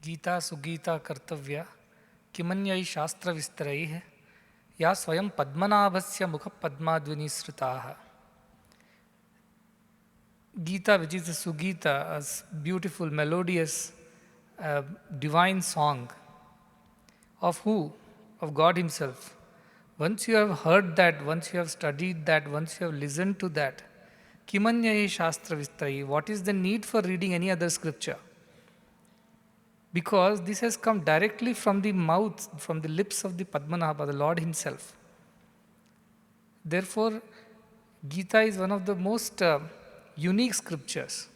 गीता सुगीता कर्तव्या किमन्यै शास्त्रविस्तरैः या स्वयं पद्मनाभस्य मुखपद्माद्विनिसृताः. Gita, which is a Sugita, a beautiful, melodious, divine song of who? Of God Himself. Once you have heard that, once you have studied that, once you have listened to that, Kimanyahi Shastra Vistrai, what is the need for reading any other scripture? Because this has come directly from the mouth, from the lips of the Padmanabha, the Lord Himself. Therefore, Gita is one of the most unique scriptures.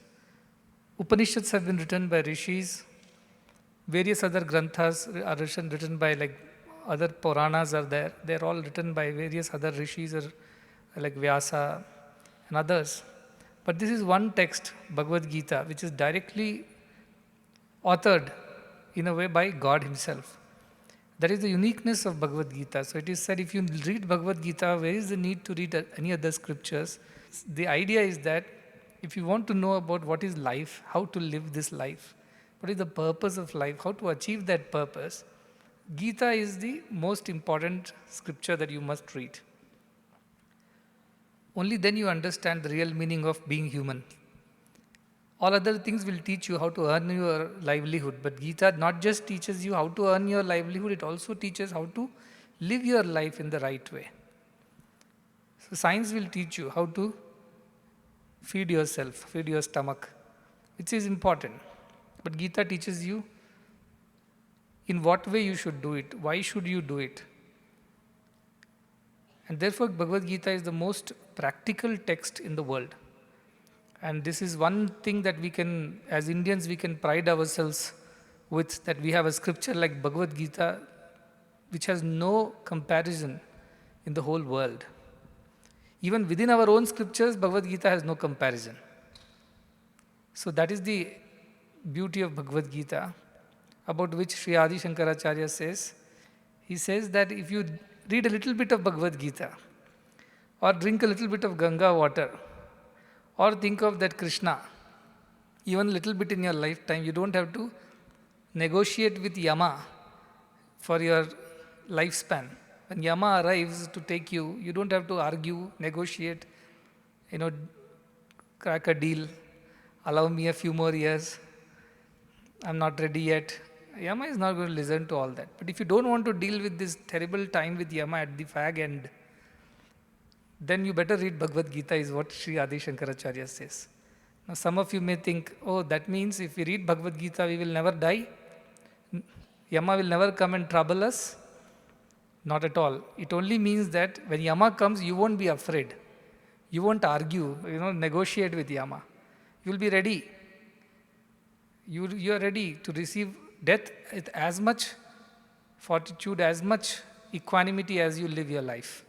Upanishads have been written by rishis, various other granthas are written by like other Puranas are there. They are all written by various other rishis or like Vyasa and others. But this is one text, Bhagavad Gita, which is directly authored in a way by God Himself. That is the uniqueness of Bhagavad Gita. So it is said, if you read Bhagavad Gita, where is the need to read any other scriptures? The idea is that if you want to know about what is life, how to live this life, what is the purpose of life, how to achieve that purpose, Gita is the most important scripture that you must read. Only then you understand the real meaning of being human. All other things will teach you how to earn your livelihood. But Gita not just teaches you how to earn your livelihood, it also teaches how to live your life in the right way. So science will teach you how to feed yourself, feed your stomach, which is important. But Gita teaches you in what way you should do it, why should you do it. And therefore Bhagavad Gita is the most practical text in the world. And this is one thing that we can, as Indians, we can pride ourselves with, that we have a scripture like Bhagavad Gita, which has no comparison in the whole world. Even within our own scriptures, Bhagavad Gita has no comparison. So that is the beauty of Bhagavad Gita, about which Sri Adi Shankaracharya says. He says that if you read a little bit of Bhagavad Gita, or drink a little bit of Ganga water, or think of that Krishna, even a little bit in your lifetime, you don't have to negotiate with Yama for your lifespan. When Yama arrives to take you, you don't have to argue, negotiate, crack a deal, allow me a few more years, I'm not ready yet. Yama is not going to listen to all that. But if you don't want to deal with this terrible time with Yama at the fag end, then you better read Bhagavad Gita, is what Sri Adi Shankaracharya says. Now some of you may think, oh, that means if we read Bhagavad Gita, we will never die? Yama will never come and trouble us? Not at all. It only means that when Yama comes, you won't be afraid. You won't argue, negotiate with Yama. You will be ready. You are ready to receive death with as much fortitude, as much equanimity as you live your life.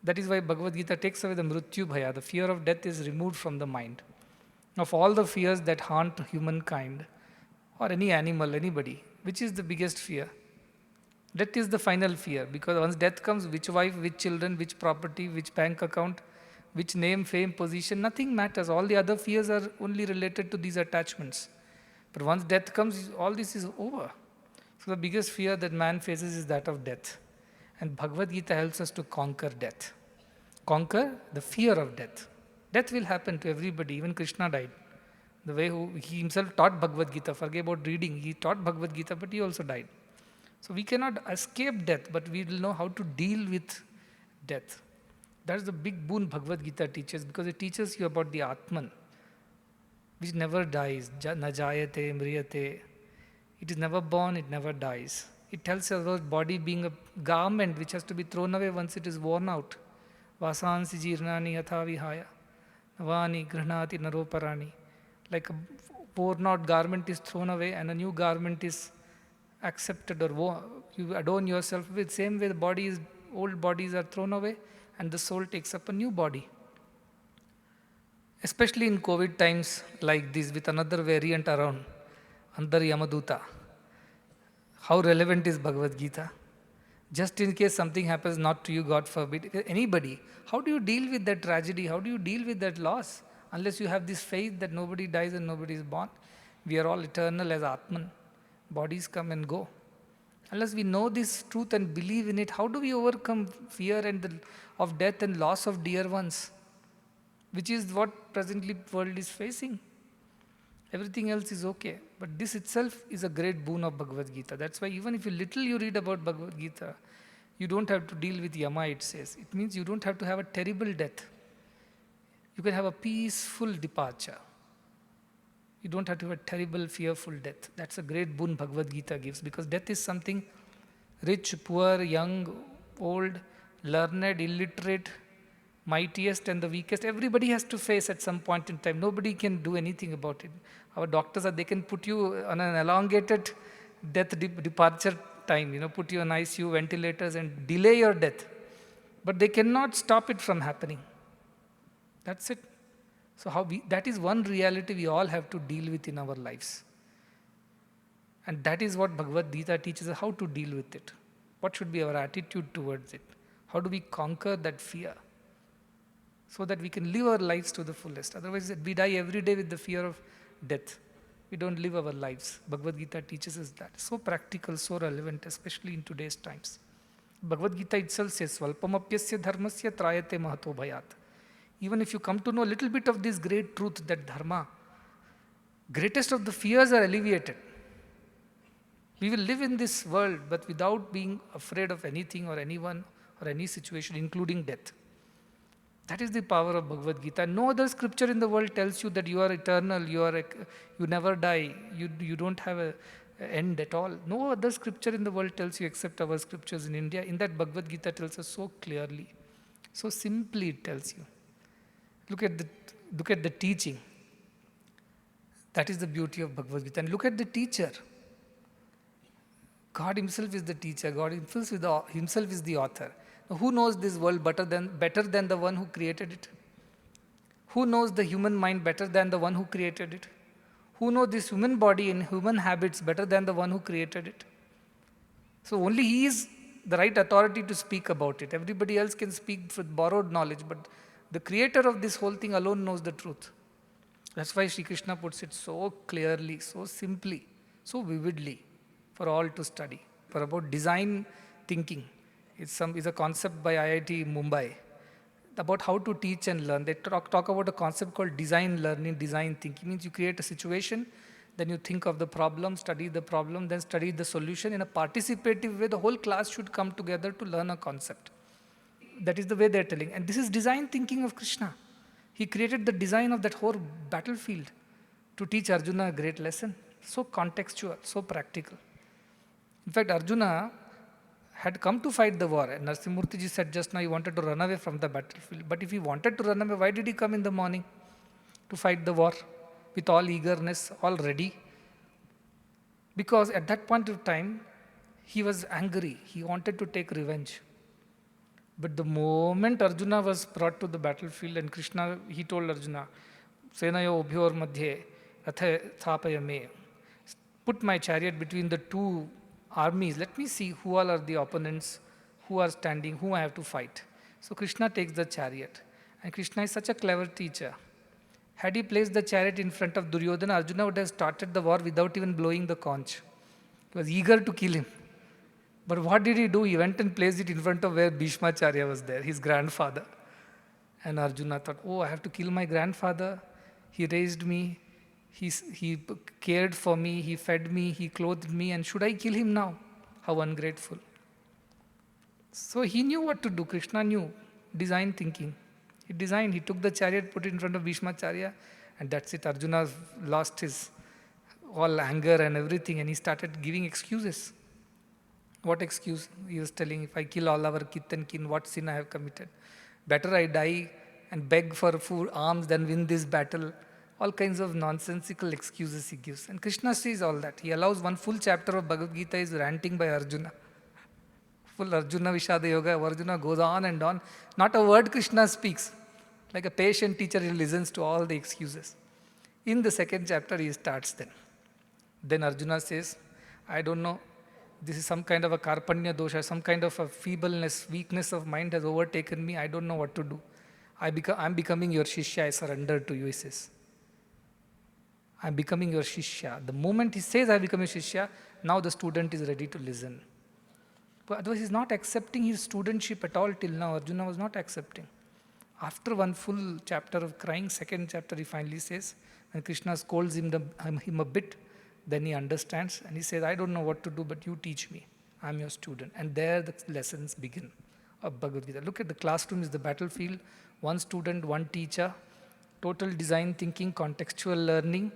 That is why Bhagavad Gita takes away the mrityu bhaya. The fear of death is removed from the mind. Of all the fears that haunt humankind, or any animal, anybody, which is the biggest fear? Death is the final fear, because once death comes, which wife, which children, which property, which bank account, which name, fame, position, nothing matters. All the other fears are only related to these attachments. But once death comes, all this is over. So the biggest fear that man faces is that of death. And Bhagavad Gita helps us to conquer death. Conquer the fear of death. Death will happen to everybody. Even Krishna died. The way he himself taught Bhagavad Gita, forget about reading, he taught Bhagavad Gita, but he also died. So we cannot escape death, but we will know how to deal with death. That is the big boon Bhagavad Gita teaches, because it teaches you about the Atman, which never dies. Na jayate, mriyate. It is never born, it never dies. It tells us about body being a garment which has to be thrown away once it is worn out. Vasansi jirnani yatha vihaya. Navani grihnati naroparani. Like a worn out garment is thrown away and a new garment is accepted, or you adorn yourself with. Same way the old bodies are thrown away and the soul takes up a new body. Especially in COVID times like this, with another variant around, Andar Yamaduta. How relevant is Bhagavad Gita? Just in case something happens, not to you, God forbid, anybody, how do you deal with that tragedy? How do you deal with that loss? Unless you have this faith that nobody dies and nobody is born. We are all eternal as Atman. Bodies come and go. Unless we know this truth and believe in it, how do we overcome fear of death and loss of dear ones? Which is what presently world is facing. Everything else is okay. But this itself is a great boon of Bhagavad Gita. That's why even if you read about Bhagavad Gita, you don't have to deal with Yama, it says. It means you don't have to have a terrible death. You can have a peaceful departure. You don't have to have a terrible, fearful death. That's a great boon Bhagavad Gita gives, because death is something rich, poor, young, old, learned, illiterate, mightiest and the weakest. Everybody has to face at some point in time. Nobody can do anything about it. Our doctors they can put you on an elongated death departure time, put you on ICU, ventilators and delay your death. But they cannot stop it from happening. That's it. So that is one reality we all have to deal with in our lives. And that is what Bhagavad Gita teaches us, how to deal with it. What should be our attitude towards it? How do we conquer that fear? So that we can live our lives to the fullest. Otherwise, we die every day with the fear of death. We don't live our lives. Bhagavad Gita teaches us that. So practical, so relevant, especially in today's times. Bhagavad Gita itself says, Svalpamapyasya dharmasya trayate mahato bhayat. Even if you come to know a little bit of this great truth, that dharma, greatest of the fears are alleviated. We will live in this world, but without being afraid of anything or anyone or any situation, including death. That is the power of Bhagavad Gita. No other scripture in the world tells you that you are eternal, you never die, you don't have an end at all. No other scripture in the world tells you except our scriptures in India. In that, Bhagavad Gita tells us so clearly, so simply it tells you. Look at the teaching. That is the beauty of Bhagavad Gita. And look at the teacher. God himself is the teacher. God himself is the author. Now, who knows this world better than the one who created it? Who knows the human mind better than the one who created it? Who knows this human body and human habits better than the one who created it? So only he is the right authority to speak about it. Everybody else can speak with borrowed knowledge, but the creator of this whole thing alone knows the truth. That's why Sri Krishna puts it so clearly, so simply, so vividly for all to study. For about design thinking. It's a concept by IIT Mumbai about how to teach and learn. They talk about a concept called design learning, design thinking. It means you create a situation, then you think of the problem, study the problem, then study the solution in a participative way. The whole class should come together to learn a concept. That is the way they're telling. And this is design thinking of Krishna. He created the design of that whole battlefield to teach Arjuna a great lesson. So contextual, so practical. In fact, Arjuna had come to fight the war. And Narasimhamurti ji said just now he wanted to run away from the battlefield. But if he wanted to run away, why did he come in the morning to fight the war with all eagerness, all ready? Because at that point of time, he was angry. He wanted to take revenge. But the moment Arjuna was brought to the battlefield and Krishna, he told Arjuna, Senayo Ubhyor Madhye Ratha Thapaya Me. Put my chariot between the two armies. Let me see who all are the opponents, who are standing, whom I have to fight. So Krishna takes the chariot. And Krishna is such a clever teacher. Had he placed the chariot in front of Duryodhana, Arjuna would have started the war without even blowing the conch. He was eager to kill him. But what did he do? He went and placed it in front of where Bhishmacharya was there, his grandfather. And Arjuna thought, oh, I have to kill my grandfather. He raised me. He cared for me. He fed me. He clothed me. And should I kill him now? How ungrateful. So he knew what to do. Krishna knew. Design thinking. He took the chariot, put it in front of Bhishmacharya. And that's it. Arjuna lost his all anger and everything. And he started giving excuses. What excuse? He was telling, if I kill all our kith and kin, what sin I have committed? Better I die and beg for food, alms than win this battle. All kinds of nonsensical excuses he gives. And Krishna sees all that. He allows one full chapter of Bhagavad Gita is ranting by Arjuna. Full Arjuna Vishada Yoga. Arjuna goes on and on. Not a word Krishna speaks. Like a patient teacher, he listens to all the excuses. In the second chapter, he starts then. Then Arjuna says, I don't know. This is some kind of a karpanya dosha, some kind of a feebleness, weakness of mind has overtaken me. I don't know what to do. I'm becoming your shishya. I surrender to you, he says. I'm becoming your Shishya. The moment he says, I'm becoming Shishya, now the student is ready to listen. But otherwise, he's not accepting his studentship at all till now. Arjuna was not accepting. After one full chapter of crying, second chapter, he finally says, when Krishna scolds him a bit, then he understands and he says, I don't know what to do, but you teach me. I'm your student. And there the lessons begin of Bhagavad Gita. Look at the classroom is the battlefield. One student, one teacher, total design thinking, contextual learning,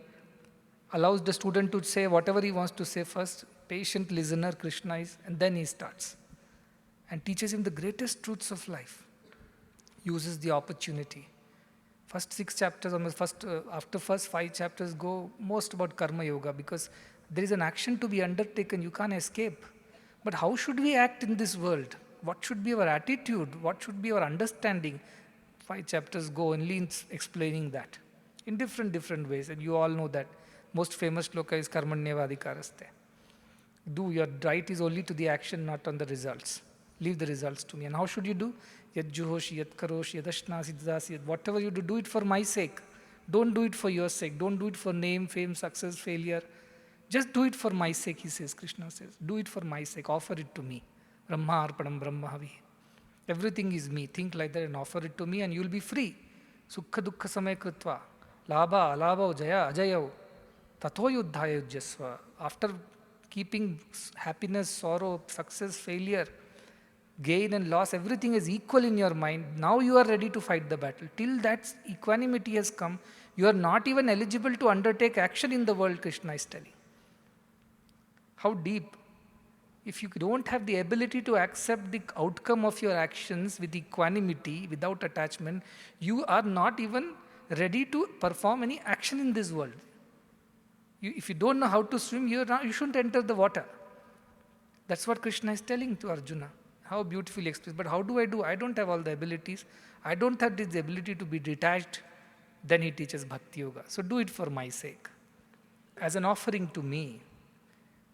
allows the student to say whatever he wants to say first, patient listener Krishna is, and then he starts and teaches him the greatest truths of life, uses the opportunity. First 6 chapters, after first 5 chapters go most about karma yoga, because there is an action to be undertaken, you can't escape. But how should we act in this world? What should be our attitude? What should be our understanding? 5 chapters go only in explaining that in different ways, and you all know that. Most famous shloka is karmanyevadikaraste. Do your right is only to the action, not on the results. Leave the results to me. And how should you do? Yad juhoshi, yad karoshi, yad ashnasi, yad whatever you do it for my sake. Don't do it for your sake. Don't do it for name, fame, success, failure. Just do it for my sake, he says, Krishna says. Do it for my sake. Offer it to me. Brahma arpanam brahmahavi. Everything is me. Think like that and offer it to me and you will be free. Sukha dukkha samay krutva. Labha, alabha, jaya, ajayau. Tato yuddhaya yujyasva. After keeping happiness, sorrow, success, failure, gain and loss, everything is equal in your mind. Now you are ready to fight the battle. Till that equanimity has come, you are not even eligible to undertake action in the world, Krishna is telling. How deep? If you don't have the ability to accept the outcome of your actions with equanimity, without attachment, you are not even ready to perform any action in this world. If you don't know how to swim, you shouldn't enter the water. That's what Krishna is telling to Arjuna. How beautifully expressed. But how do? I don't have all the abilities. I don't have this ability to be detached. Then he teaches Bhakti Yoga. So do it for my sake. As an offering to me.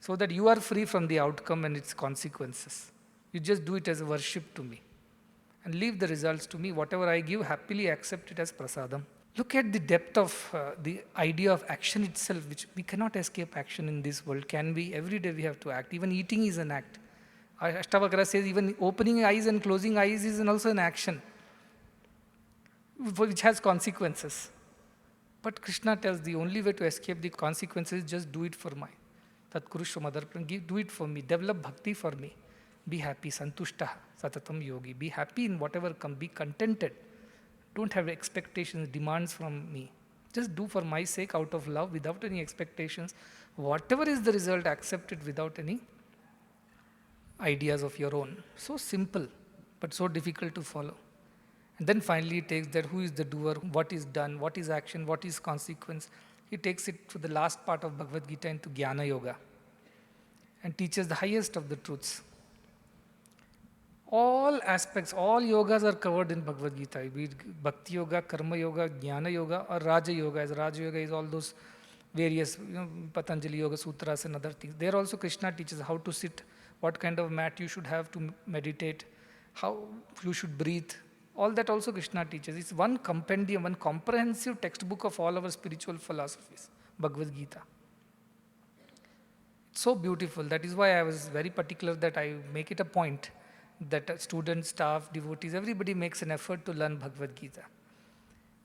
So that you are free from the outcome and its consequences. You just do it as a worship to me. And leave the results to me. Whatever I give, happily accept it as prasadam. Look at the depth of the idea of action itself, which we cannot escape action in this world. Can we? Every day we have to act. Even eating is an act. Ashtavakra says even opening eyes and closing eyes is also an action, which has consequences. But Krishna tells the only way to escape the consequences is just do it for my. Tat kurusha madarpan, do it for me. Develop bhakti for me. Be happy. Santushta satatam yogi. Be happy in whatever comes. Be contented. Don't have expectations, demands from me. Just do for my sake out of love, without any expectations. Whatever is the result, accept it without any ideas of your own. So simple, but so difficult to follow. And then finally he takes that who is the doer, what is done, what is action, what is consequence. He takes it to the last part of Bhagavad Gita into Jnana Yoga and teaches the highest of the truths. All aspects, all yogas are covered in Bhagavad Gita. Be it Bhakti Yoga, Karma Yoga, Jnana Yoga or Raja Yoga. As Raja Yoga is all those various, Patanjali Yoga Sutras and other things. There also Krishna teaches how to sit, what kind of mat you should have to meditate, how you should breathe. All that also Krishna teaches. It's one compendium, one comprehensive textbook of all our spiritual philosophies, Bhagavad Gita. It's so beautiful. That is why I was very particular that I make it a point that students, staff, devotees, everybody makes an effort to learn Bhagavad Gita.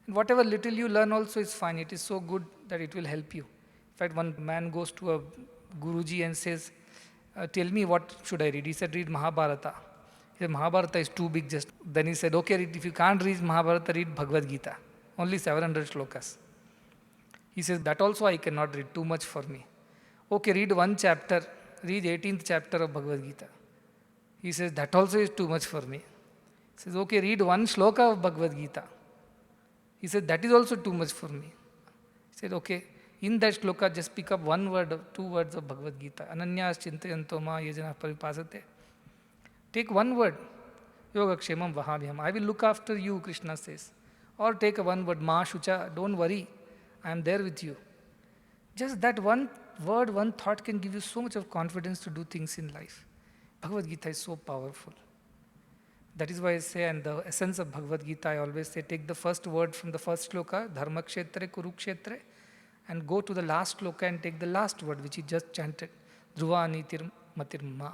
And whatever little you learn also is fine. It is so good that it will help you. In fact, one man goes to a Guruji and says, tell me what should I read? He said, read Mahabharata. He said, Mahabharata is too big just. Then he said, okay, if you can't read Mahabharata, read Bhagavad Gita. Only 700 shlokas. He says, that also I cannot read, too much for me. Okay, read one chapter, read 18th chapter of Bhagavad Gita. He says, that also is too much for me. He says, okay, read one shloka of Bhagavad Gita. He said, that is also too much for me. He said, okay, in that shloka, just pick up one word, 2 words of Bhagavad Gita. Ananyas chintayanto ma yajana paripasate. Take one word. Yoga kshemam vahabhyam. I will look after you, Krishna says. Or take one word, ma shucha, don't worry. I am there with you. Just that one word, one thought can give you so much of confidence to do things in life. Bhagavad Gita is so powerful. That is why I say, and the essence of Bhagavad Gita, I always say, take the first word from the first shloka, dharma kshetre, kurukshetre, and go to the last shloka and take the last word which he just chanted. Dhruva nitir matir ma.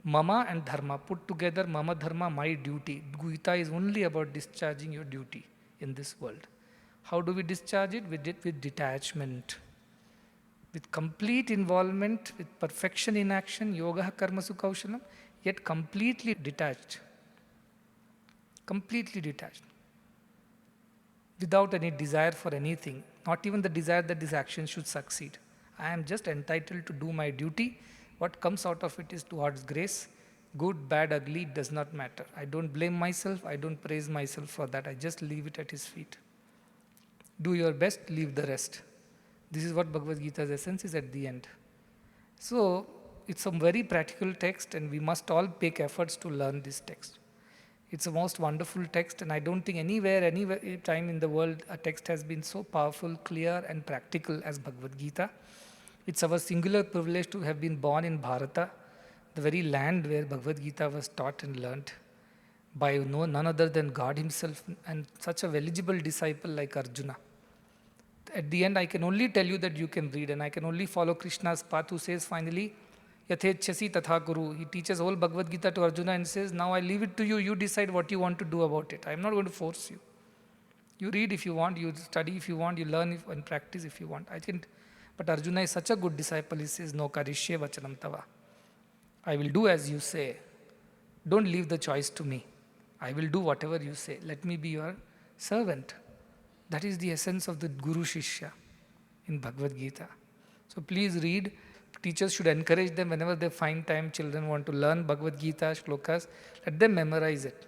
Mama and dharma put together, mama dharma, my duty. Gita is only about discharging your duty in this world. How do we discharge it? We did with detachment, with complete involvement, with perfection in action, yoga karmasu kaushalam, yet completely detached. Completely detached. Without any desire for anything, not even the desire that this action should succeed. I am just entitled to do my duty. What comes out of it is towards grace. Good, bad, ugly, it does not matter. I don't blame myself, I don't praise myself for that. I just leave it at his feet. Do your best, leave the rest. This is what Bhagavad Gita's essence is at the end. So, it's a very practical text, and we must all make efforts to learn this text. It's a most wonderful text, and I don't think anywhere, time in the world, a text has been so powerful, clear, and practical as Bhagavad Gita. It's our singular privilege to have been born in Bharata, the very land where Bhagavad Gita was taught and learnt by none other than God himself, and such a eligible disciple like Arjuna. At the end, I can only tell you that you can read, and I can only follow Krishna's path, who says finally, Yathechasi tatha kuru. He teaches whole Bhagavad Gita to Arjuna and says, now I leave it to you, you decide what you want to do about it. I am not going to force you. You read if you want, you study if you want, you learn and practice if you want. But Arjuna is such a good disciple, he says, no karishye vachanam tava. I will do as you say. Don't leave the choice to me. I will do whatever you say. Let me be your servant. That is the essence of the Guru Shishya in Bhagavad Gita. So please read. Teachers should encourage them whenever they find time, children want to learn Bhagavad Gita, shlokas, let them memorize it.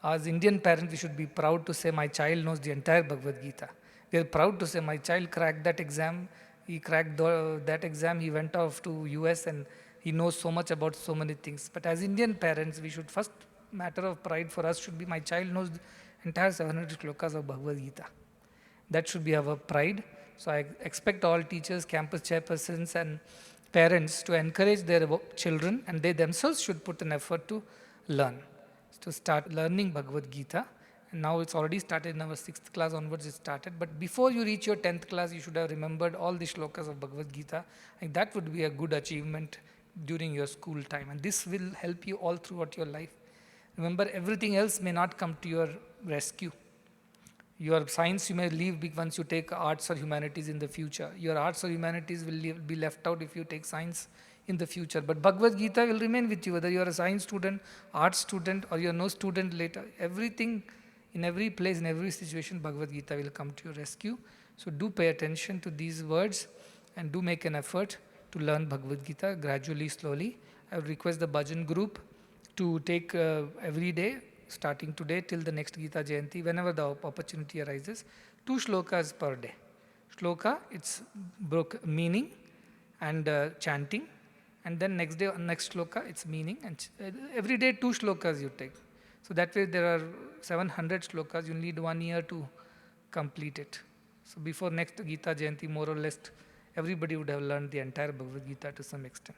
As Indian parents, we should be proud to say, my child knows the entire Bhagavad Gita. We are proud to say, my child cracked that exam. He cracked that exam. He went off to US and he knows so much about so many things. But as Indian parents, we should first matter of pride for us should be, my child knows the entire 700 shlokas of Bhagavad Gita. That should be our pride. So I expect all teachers, campus chairpersons and parents to encourage their children, and they themselves should put an effort to learn, to start learning Bhagavad Gita. And now it's already started in our 6th class onwards it started. But before you reach your 10th class, you should have remembered all the shlokas of Bhagavad Gita. And that would be a good achievement during your school time. And this will help you all throughout your life. Remember, everything else may not come to your rescue. Your science you may leave once you take arts or humanities in the future. Your arts or humanities will be left out if you take science in the future. But Bhagavad Gita will remain with you, whether you are a science student, arts student, or you are no student later. Everything, in every place, in every situation, Bhagavad Gita will come to your rescue. So do pay attention to these words and do make an effort to learn Bhagavad Gita gradually, slowly. I would request the Bhajan group to take every day, starting today till the next Gita Jayanti, whenever the opportunity arises, 2 shlokas per day. Shloka, it's meaning and chanting, and then next day, next shloka, it's meaning, and every day 2 shlokas you take. So that way there are 700 shlokas, you need 1 year to complete it. So before next Gita Jayanti, more or less, everybody would have learned the entire Bhagavad Gita to some extent.